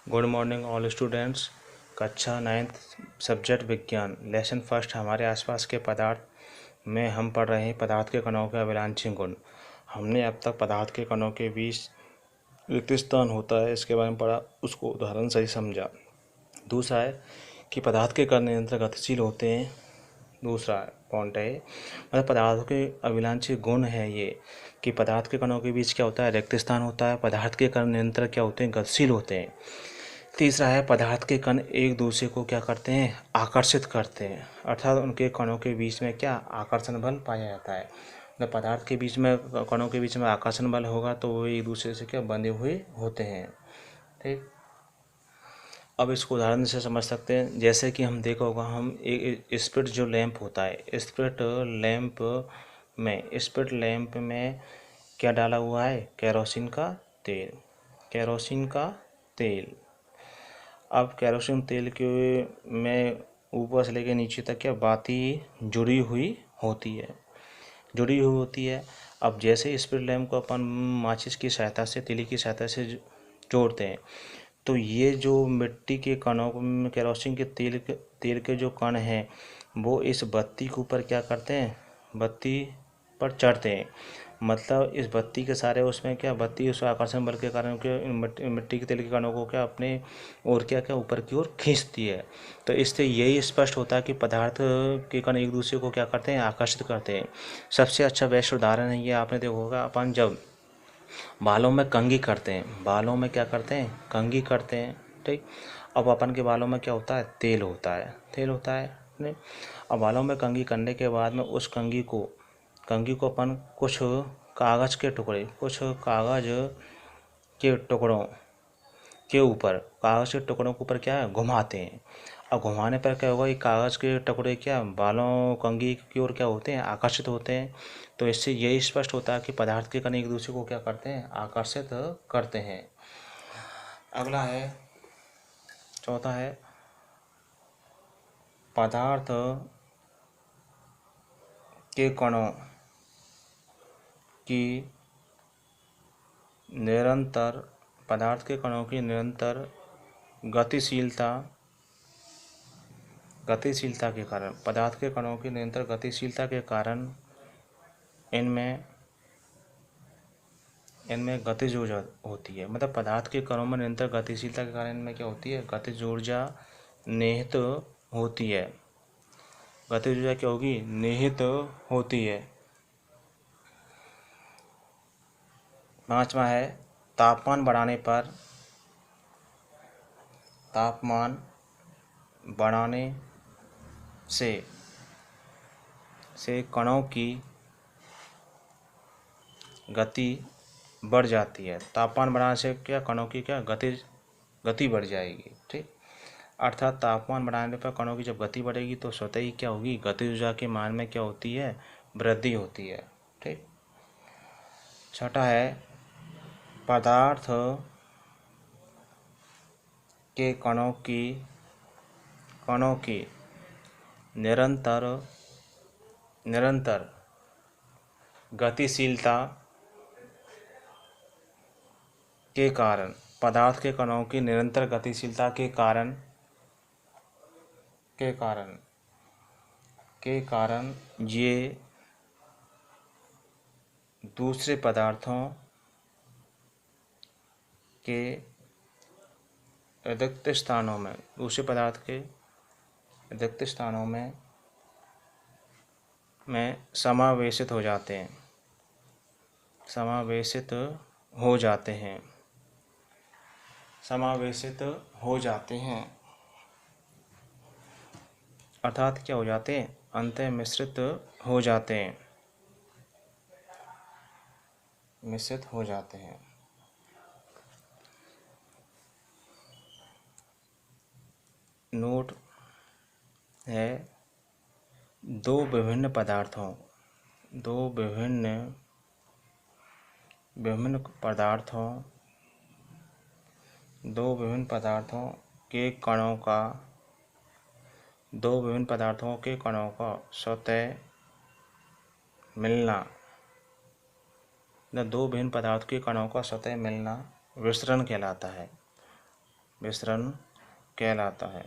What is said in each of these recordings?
Good morning all students. कक्षा 9th subject विज्ञान lesson first हमारे आसपास के पदार्थ में हम पढ़ रहे हैं पदार्थ के कणों के अभिलाषी गुण। हमने अब तक पदार्थ के कणों के बीच रिक्त स्थान होता है इसके बारे में पढ़ा, उसको उदाहरण से ही समझा। दूसरा है कि पदार्थ के कण निरंतर गतिशील होते हैं। दूसरा पॉइंट है मतलब पदार्थों के अभिलाषी गुण है ये कि पदार्थ के कणों के बीच क्या होता है, रिक्त स्थान होता है। पदार्थ के कण निरंतर क्या होते हैं, गतिशील होते हैं। तीसरा है पदार्थ के कण एक दूसरे को क्या करते हैं, आकर्षित करते हैं, अर्थात उनके कणों के बीच में क्या आकर्षण बल पाया जाता है। जब पदार्थ के बीच में कणों के बीच में आकर्षण बल होगा तो वो एक दूसरे से क्या बंधे हुए होते हैं। ठीक, अब इसको उदाहरण से समझ सकते हैं। जैसे कि हम देखा होगा, हम एक स्पिट जो लैंप होता है, स्पिट लैंप में क्या डाला हुआ है, केरोसिन का तेल। केरोसिन का तेल, अब केरोसिन तेल के में ऊपर से लेकर नीचे तक क्या बाती जुड़ी हुई होती है। अब जैसे स्पिट लैम्प को अपन माचिस की सहायता से, तीली की सहायता से जोड़ते हैं तो ये जो मिट्टी के कणों में केरोसिन के तेल के जो कण हैं वो इस बत्ती के ऊपर क्या करते हैं, बत्ती पर चढ़ते हैं। मतलब इस बत्ती के सारे उसमें क्या, बत्ती उस आकर्षण बल के कारण क्या मिट्टी के तेल के कणों को क्या अपने और क्या ऊपर की ओर खींचती है। तो इससे यही स्पष्ट होता है कि पदार्थ के कण एक दूसरे को क्या करते हैं, आकर्षित करते हैं। सबसे अच्छा बेस्ट उदाहरण है ये, आपने देखा होगा अपन जब बालों में कंघी करते हैं, बालों में क्या करते हैं, कंघी करते हैं। ठीक, अब अपन के बालों में क्या होता है, तेल होता है नहीं। अब बालों में कंघी करने के बाद में उस कंघी को अपन कुछ कागज़ के कागज़ के टुकड़ों के ऊपर क्या है, घुमाते हैं। अब घुमाने पर क्या होगा, ये कागज़ के टुकड़े क्या बालों कंघी की ओर क्या होते हैं, आकर्षित होते हैं। तो इससे यही स्पष्ट होता है कि पदार्थ के कण एक दूसरे को क्या करते हैं, आकर्षित करते हैं। अगला है, चौथा है पदार्थ के कणों की निरंतर गतिशीलता के कारण, पदार्थ के कणों की निरंतर गतिशीलता के कारण इनमें गतिज ऊर्जा होती है। मतलब पदार्थ के कणों में निरंतर गतिशीलता के कारण इनमें क्या होती है, गतिज ऊर्जा निहित होती है। गतिज ऊर्जा क्या होगी, निहित होती है। पांचवा है तापमान बढ़ाने से कणों की गति बढ़ जाती है। तापमान बढ़ाने से क्या, कणों की क्या गति बढ़ जाएगी। ठीक, अर्थात तापमान बढ़ाने पर कणों की जब गति बढ़ेगी तो स्वतः ही क्या होगी, गतिज ऊर्जा के मान में क्या होती है, वृद्धि होती है। ठीक, छठा है पदार्थ के कणों की निरंतर गतिशीलता के कारण, पदार्थ के कणों की निरंतर गतिशीलता के कारण ये दूसरे पदार्थों के रिक्त स्थानों में समावेशित हो जाते हैं। अर्थात क्या हो जाते हैं, अंतः मिश्रित हो जाते हैं। नोट है, दो विभिन्न पदार्थों के कणों का स्वतः मिलना विसरण कहलाता है। विसरण कहलाता है।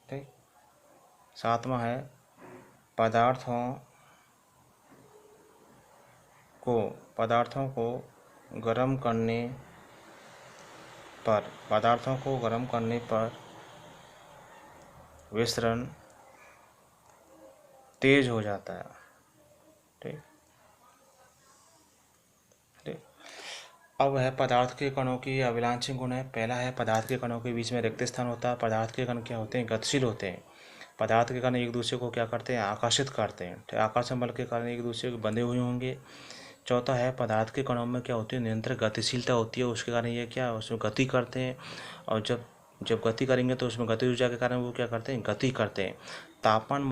ठीक। सातवां है पदार्थों को गर्म करने पर विसरण तेज हो जाता है। ठीक। ठीक। अब है पदार्थ के कणों की अभिलाषी गुण है। पहला है पदार्थ के कणों के बीच में रिक्त स्थान होता है। पदार्थ के कण क्या होते हैं? गतिशील होते हैं। पदार्थ के कण एक दूसरे को क्या करते हैं? आकर्षित करते हैं। तो आकर्षण बल के कारण एक दूसरे को बंधे हुए होंगे। चौथा है पदार्थ के कणों में क्या होती है? निरंतर गतिशीलता होती है, उसके कारण ये क्या उसमें गति करते हैं। और जब गति करेंगे तो उसमें गति ऊर्जा के कारण वो क्या करते हैं? गति करते हैं। तापमान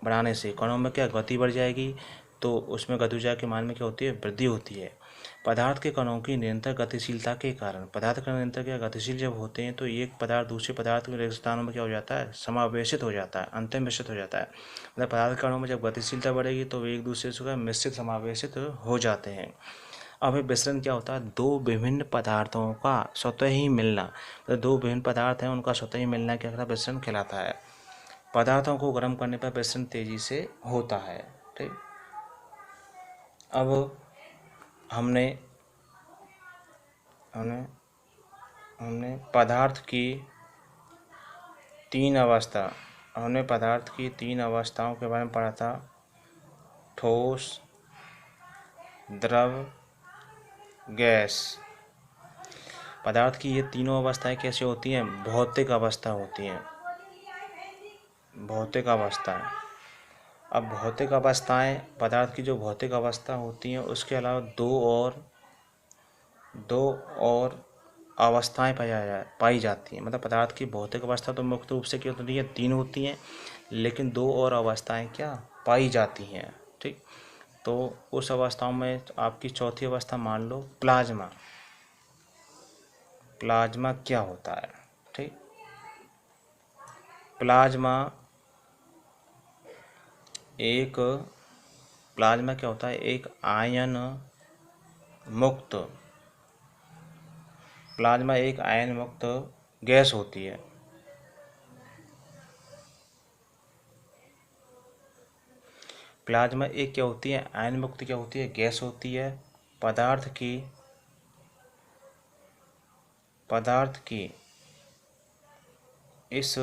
बढ़ाने से कणों में क्या गति बढ़ जाएगी, तो उसमें गति ऊर्जा के मान में क्या होती है? वृद्धि होती है। पदार्थ के कणों की निरंतर गतिशीलता के कारण, पदार्थ का निरंतर क्या गतिशील जब होते हैं तो एक पदार्थ दूसरे पदार्थ के रिक्त स्थानों में क्या हो जाता है? समावेशित हो जाता है, अंतर्मिश्रित हो जाता है। मतलब पदार्थ कणों में जब गतिशीलता बढ़ेगी तो वे एक दूसरे से मिश्रित समावेशित हो जाते हैं। अब विसरण क्या होता है? दो विभिन्न पदार्थों का स्वतः ही मिलना। मतलब दो विभिन्न पदार्थ हैं, उनका स्वतः ही मिलना क्या कहलाता है? विसरण कहलाता है। पदार्थों को गर्म करने पर विसरण तेजी से होता है। ठीक। अब हमने पदार्थ की तीन अवस्थाओं के बारे में पढ़ा था। ठोस, द्रव, गैस। पदार्थ की ये तीनों अवस्थाएं कैसे होती हैं? भौतिक अवस्था होती हैं। भौतिक अवस्थाएं। अब भौतिक अवस्थाएं, पदार्थ की जो भौतिक अवस्था होती हैं उसके अलावा दो और अवस्थाएं पाई जाती हैं। मतलब पदार्थ की भौतिक अवस्था तो मुख्य रूप से क्या होती है? तीन होती हैं, लेकिन दो और अवस्थाएं क्या पाई जाती हैं। ठीक। तो उस अवस्थाओं में आपकी चौथी अवस्था मान लो प्लाज्मा। प्लाज्मा क्या होता है? ठीक। प्लाज्मा क्या होता है? एक आयन मुक्त गैस होती है। प्लाज्मा एक क्या होती है? आयन मुक्त क्या होती है? गैस होती है। पदार्थ की इस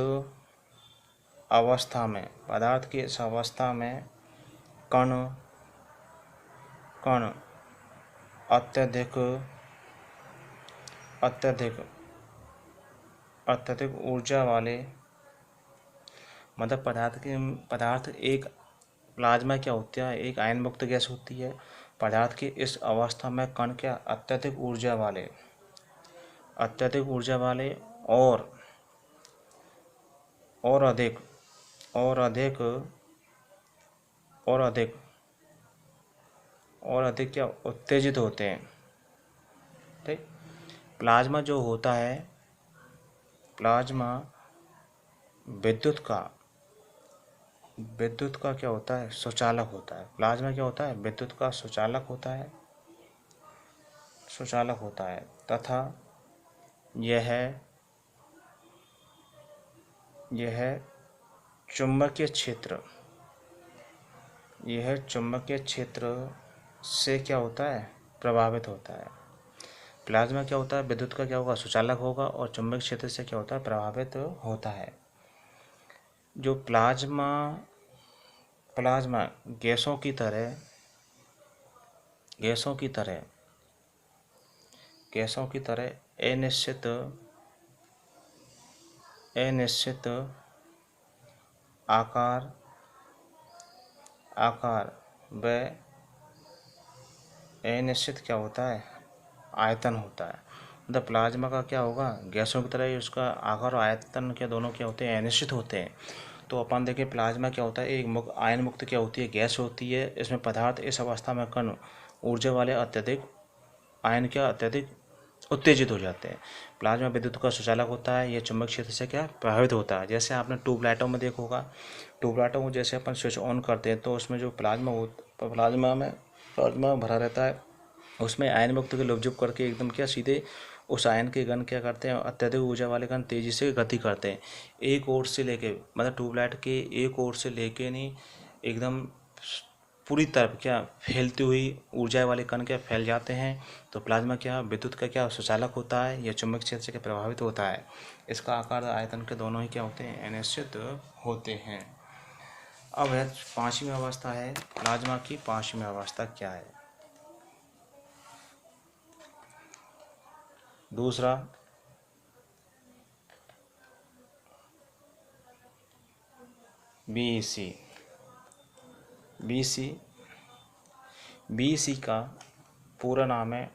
अवस्था में कण अत्यधिक ऊर्जा वाले, मतलब प्लाज्मा क्या होता है? एक आयन मुक्त गैस होती है। पदार्थ की इस अवस्था में कण क्या अत्यधिक ऊर्जा वाले और अधिक क्या उत्तेजित होते हैं। ठीक। प्लाज्मा जो होता है, प्लाज्मा विद्युत का क्या होता है? सुचालक होता है। प्लाज्मा क्या होता है? विद्युत का सुचालक होता है तथा यह चुंबकीय क्षेत्र से क्या होता है? प्रभावित होता है। प्लाज्मा क्या होता है? विद्युत का क्या होगा? सुचालक होगा, और चुंबकीय क्षेत्र से क्या होता है? प्रभावित होता है। जो प्लाज्मा गैसों की तरह अनिश्चित आकार व अनिश्चित क्या होता है? आयतन होता है। मतलब प्लाज्मा का क्या होगा? गैसों की तरह ही उसका आकार और आयतन के दोनों क्या होते हैं? अनिश्चित होते हैं। तो अपन देखें प्लाज्मा क्या होता है? एक आयन मुक्त क्या होती है? गैस होती है। इसमें पदार्थ इस अवस्था में कण ऊर्जा वाले अत्यधिक उत्तेजित हो जाते हैं। प्लाज्मा विद्युत का सुचालक होता है। यह चुंबक क्षेत्र से क्या प्रभावित होता है। जैसे आपने ट्यूबलाइटों में देखा होगा, ट्यूबलाइटों को जैसे अपन स्विच ऑन करते हैं तो उसमें जो प्लाज्मा भरा रहता है, उसमें आयन मुक्त के लुपझुप करके एकदम क्या सीधे उस आयन के कण क्या करते हैं, अत्यधिक ऊर्जा वाले कण तेजी से गति करते हैं। एक ओर से लेके मतलब ट्यूबलाइट के एक ओर से लेके नहीं एकदम पूरी तरफ क्या फैलती हुई ऊर्जा वाले कण क्या फैल जाते हैं। तो प्लाज्मा क्या विद्युत का क्या सुचालक होता है या चुंबक क्षेत्र से क्या प्रभावित होता है। इसका आकार आयतन के दोनों ही क्या होते हैं, अनिश्चित होते हैं। अब है पांचवी अवस्था है, प्लाज्मा की पांचवी अवस्था क्या है। दूसरा बीसी। बीसी बीसी का पूरा नाम है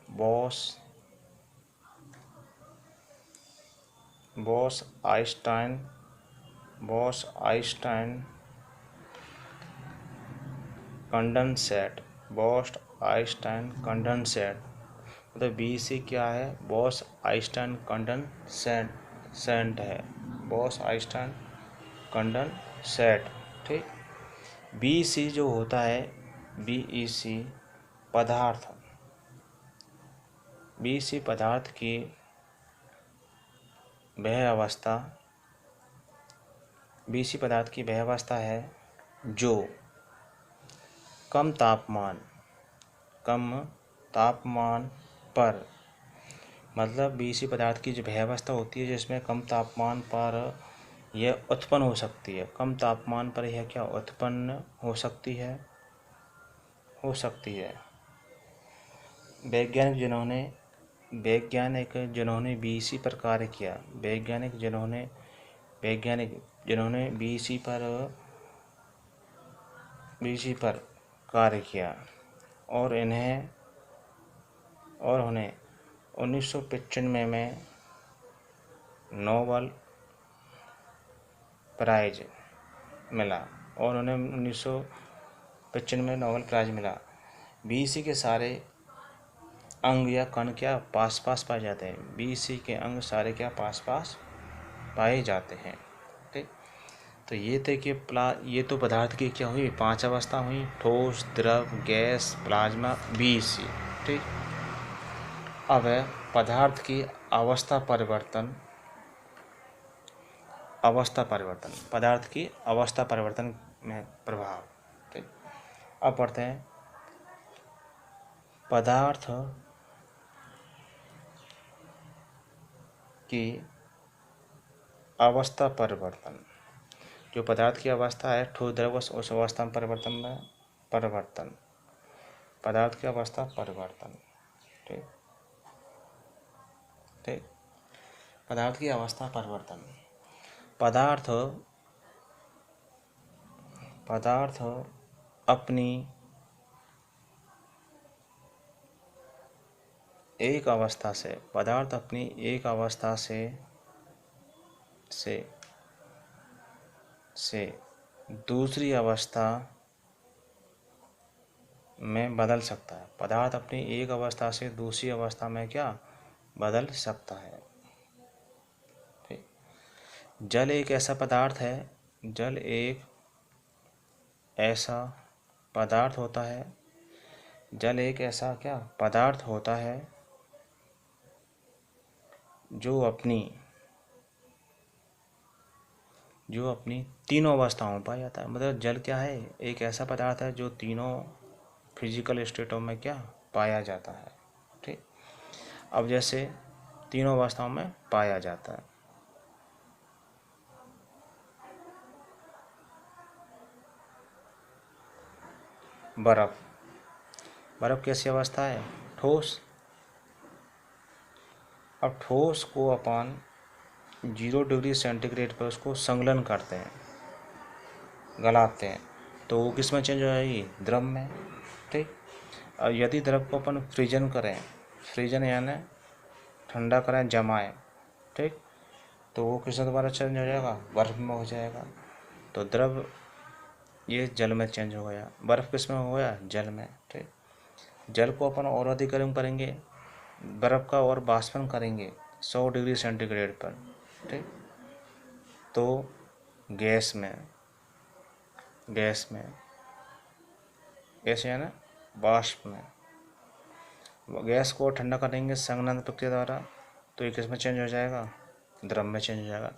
बॉस-आइंस्टाइन कंडेंसेट। बॉस-आइंस्टाइन कंडेंसेट मतलब बीसी क्या है, बॉस-आइंस्टाइन कंडेंसेट है, बॉस-आइंस्टाइन कंडेंसेट। ठीक। बीसी जो होता है, बीईसी पदार्थ, बीसी पदार्थ की वह अवस्था, बीसी पदार्थ की वह अवस्था है जो कम तापमान पर मतलब बीसी पदार्थ की जो वह अवस्था होती है जिसमें कम तापमान पर यह उत्पन्न हो सकती है। कम तापमान पर यह क्या उत्पन्न हो सकती है, वैज्ञानिक जिन्होंने बीसी पर कार्य किया, वैज्ञानिक जिन्होंने बीसी पर कार्य किया और उन्हें 1995 में नोबेल प्राइज मिला बीसी के सारे अंग या कण क्या पास पाए जाते हैं। बीसी के अंग सारे क्या पास पाए जाते हैं। ठीक। तो ये थे कि ये तो पदार्थ की क्या हुई, 5 अवस्था हुई, ठोस, द्रव, गैस, प्लाज्मा, बीसी। ठीक। अब है पदार्थ की अवस्था परिवर्तन, पदार्थ की अवस्था परिवर्तन में प्रभाव। ठीक। अब पढ़ते हैं पदार्थ की अवस्था परिवर्तन। जो पदार्थ की अवस्था है ठोस, द्रव, उस अवस्था में परिवर्तन, पदार्थ की अवस्था परिवर्तन। ठीक। ठीक। पदार्थ की अवस्था परिवर्तन, पदार्थ अपनी एक अवस्था से दूसरी अवस्था में बदल सकता है। पदार्थ अपनी एक अवस्था से दूसरी अवस्था में क्या बदल सकता है। ठीक। जल एक ऐसा पदार्थ होता है जो अपनी तीनों अवस्थाओं में पाया जाता है। मतलब जल क्या है, एक ऐसा पदार्थ है जो तीनों फिजिकल स्टेटों में क्या पाया जाता है। ठीक। अब जैसे तीनों अवस्थाओं में पाया जाता है। बर्फ कैसी अवस्था है, ठोस। अब ठोस को अपन 0 डिग्री सेंटीग्रेड पर उसको संघलन करते हैं, गलाते हैं, तो वो किस में चेंज हो जाएगी, द्रव में। ठीक। और यदि द्रव को अपन फ्रीजन यानी ठंडा करें, जमाएं, ठीक, तो वो किस दोबारा चेंज हो जाएगा, बर्फ में हो जाएगा। तो द्रव ये जल में चेंज हो गया, बर्फ किस में हो गया, जल में। ठीक। जल को अपन और अधिक गर्म करेंगे, बर्फ का और बाष्पन करेंगे 100 डिग्री सेंटीग्रेड पर। ठीक। तो गैस यानी वाष्प में, गैस को ठंडा करेंगे संघनन प्रक्रिया द्वारा, तो ये किस में चेंज हो जाएगा, द्रव में चेंज हो जाएगा।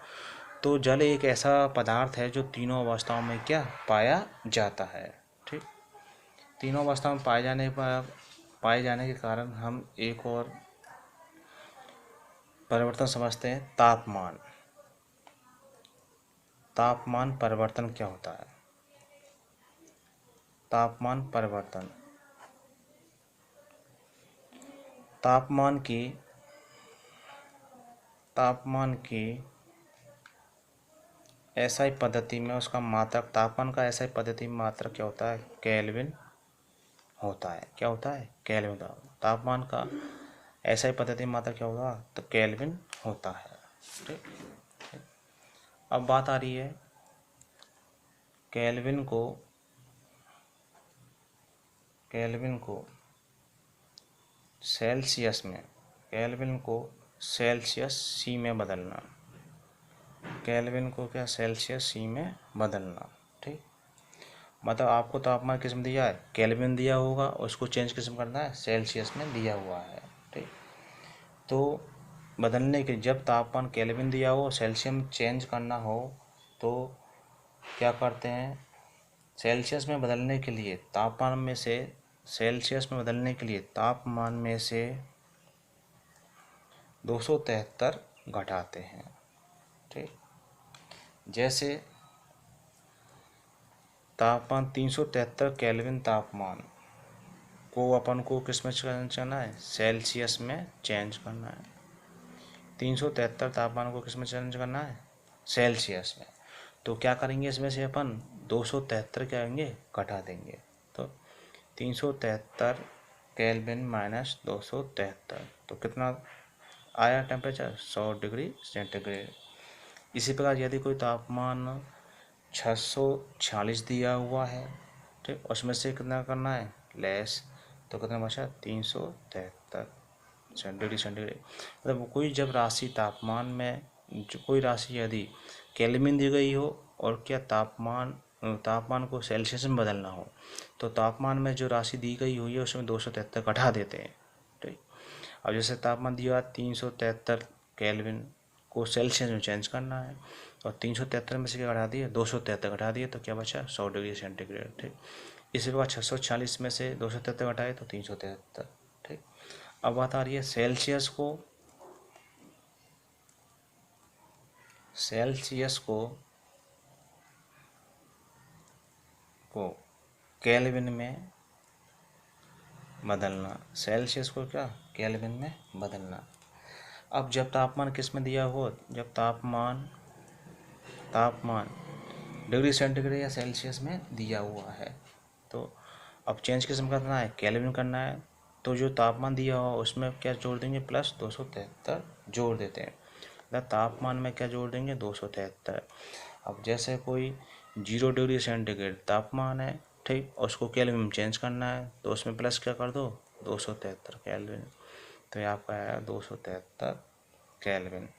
तो जल एक ऐसा पदार्थ है जो तीनों अवस्थाओं में क्या पाया जाता है। ठीक, तीनों अवस्थाओं में पाए जाने के कारण हम एक और परिवर्तन समझते हैं, तापमान। तापमान परिवर्तन क्या होता है? तापमान परिवर्तन, तापमान की एसआई पद्धति में उसका मात्रक, तापमान का एसआई पद्धति में मात्रक क्या होता है, केल्विन होता है। क्या होता है, केल्विन होता है। तापमान का एसआई पद्धति में मात्रक क्या होगा, तो केल्विन होता है। ठीक, अब बात आ रही है केल्विन को सेल्सियस में, केल्विन को सेल्सियस सी में बदलना, केल्विन को क्या सेल्सियस सी में बदलना। ठीक, मतलब आपको तापमान किस में दिया है, केल्विन दिया होगा, उसको चेंज किस में करना है, सेल्सियस में दिया हुआ है। ठीक, तो बदलने के, जब तापमान केल्विन दिया हो, सेल्सियस में चेंज करना हो, तो क्या करते हैं, सेल्सियस में बदलने के लिए तापमान में से, सेल्सियस में बदलने के लिए तापमान में से 273 घटाते हैं। ठीक, जैसे तापमान 373 केल्विन तापमान को अपन को किस में चेंज करना है, सेल्सियस में चेंज करना है। 373 तापमान को किस में चेंज करना है, सेल्सियस में। तो क्या करेंगे, इसमें से अपन 273 क्या करेंगे, घटा देंगे। तो 373 केल्विन माइनस 273, तो कितना आया टेम्परेचर, 100 डिग्री सेंटीग्रेड। इसी प्रकार यदि कोई तापमान 646 दिया हुआ है, ठीक, उसमें से कितना करना है, लेस, तो कितना बचा, 373 डिग्री सेंटीग्रेड। मतलब कोई जब राशि तापमान में, जो कोई राशि यदि केल्विन दी गई हो और क्या तापमान को सेल्सियस में बदलना हो, तो तापमान में जो राशि दी गई हुई है उसमें 273 घटा देते हैं। ठीक, अब जैसे तापमान दिया 373 केल्विन को सेल्सियस में चेंज करना है, और 373 में से क्या घटा दिए, 273 घटा दिए, तो क्या बचा, 100 डिग्री सेंटीग्रेड। ठीक, इसी प्रकार 646 में से 273 घटाए तो 373। ठीक, अब बात आ रही है सेल्सियस को केल्विन में बदलना, सेल्सियस को क्या, केल्विन में बदलना। अब जब तापमान किस में दिया हो, जब तापमान डिग्री सेंटीग्रेड या सेल्सियस में दिया हुआ है, तो अब चेंज किस में करना है, केल्विन करना है। तो जो तापमान दिया हुआ उसमें क्या जोड़ देंगे, प्लस 273 जोड़ देते हैं। मतलब तापमान में क्या जोड़ देंगे, 273। अब जैसे कोई 0 डिग्री सेंटीग्रेड तापमान है, ठीक, उसको केल्विन में चेंज करना है, तो उसमें प्लस क्या कर दो, 273 केल्विन, तो ये आपका आया 273 केल्विन।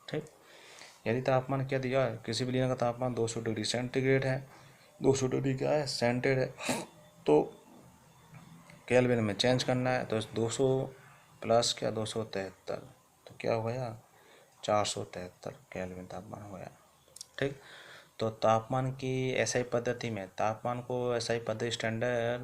ठीक, यदि तापमान क्या दिया है, किसी भी लिया का तापमान 200 डिग्री सेंटीग्रेड है, 200 डिग्री क्या है, सेंटीग्रेड है, तो केल्विन में चेंज करना है, तो 200 प्लस क्या, 273, तो क्या हो गया, 473 केल्विन तापमान हो गया। ठीक, तो तापमान की एसआई पद्धति में, तापमान को एसआई पद्धति, स्टैंडर्ड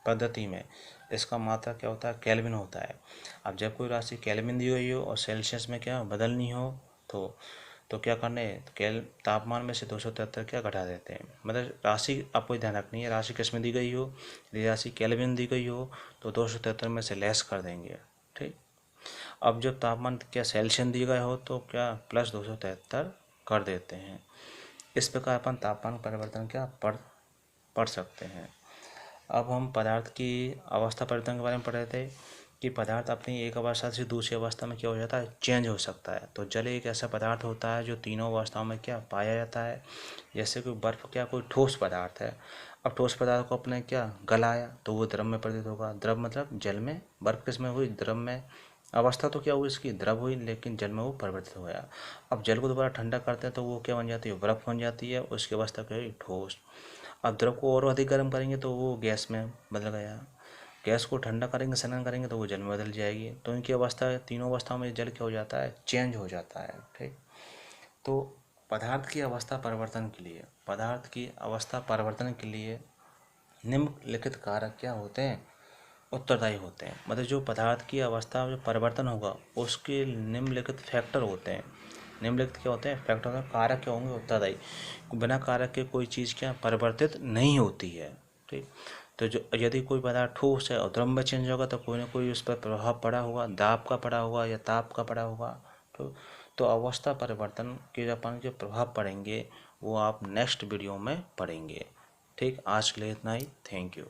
पद्धति में इसका मात्रा क्या होता है, केल्विन होता है। अब जब कोई राशि केल्विन दी हुई हो और सेल्सियस में क्या बदलनी हो, तो क्या करने, तापमान में से 273 क्या घटा देते हैं। मतलब राशि आपको ध्यान रखनी है, राशि किस में दी गई हो, यदि राशि केल्विन दी गई हो तो 273 में से लेस कर देंगे। ठीक, अब जब तापमान क्या सेल्सियस दी गया हो तो क्या प्लस 273 कर देते हैं। इस प्रकार अपन तापमान परिवर्तन क्या पढ़ सकते हैं। अब हम पदार्थ की अवस्था परिवर्तन के बारे में पढ़ रहे थे कि पदार्थ अपनी एक अवस्था से दूसरी अवस्था में क्या हो जाता है, चेंज हो सकता है। तो जल एक ऐसा पदार्थ होता है जो तीनों अवस्थाओं में क्या पाया जाता है। जैसे कोई बर्फ़ क्या कोई ठोस पदार्थ है, अब ठोस पदार्थ को अपने क्या गलाया तो वो द्रव में परिवर्तित होगा। द्रव मतलब जल में, बर्फ़ किस में हुई, द्रव में। अवस्था तो क्या हुई इसकी, द्रव हुई, लेकिन जल में वो परिवर्तित हो गया। अब जल को दोबारा ठंडा करते हैं तो वो क्या बन जाती है, बर्फ़ बन जाती है, उसकी अवस्था क्या हुई, ठोस। अब द्रव को और अधिक गर्म करेंगे तो वो गैस में बदल गया। गैस को ठंडा करेंगे, स्नान करेंगे तो वो जल में बदल जाएगी। तो इनकी अवस्था, तीनों अवस्थाओं में जल क्या हो जाता है, चेंज हो जाता है। ठीक, तो पदार्थ की अवस्था परिवर्तन के लिए, पदार्थ की अवस्था परिवर्तन के लिए निम्नलिखित कारक क्या होते हैं, उत्तरदायी होते हैं। मतलब जो पदार्थ की अवस्था में परिवर्तन होगा उसके निम्नलिखित फैक्टर होते हैं। निम्नलिखित क्या होते हैं, फैक्टर होते हैं, कारक क्या होंगे, उत्तरदायी। बिना कारक के कोई चीज़ क्या परिवर्तित नहीं होती है। ठीक, तो जो यदि कोई पदार्थ ठोस है और द्रव में चेंज होगा तो कोई ना कोई उस पर प्रभाव पड़ा होगा, दाब का पड़ा होगा या ताप का पड़ा होगा। तो अवस्था परिवर्तन के अपन जो प्रभाव पड़ेंगे वो आप नेक्स्ट वीडियो में पढ़ेंगे। ठीक, आज के लिए इतना ही। Thank you.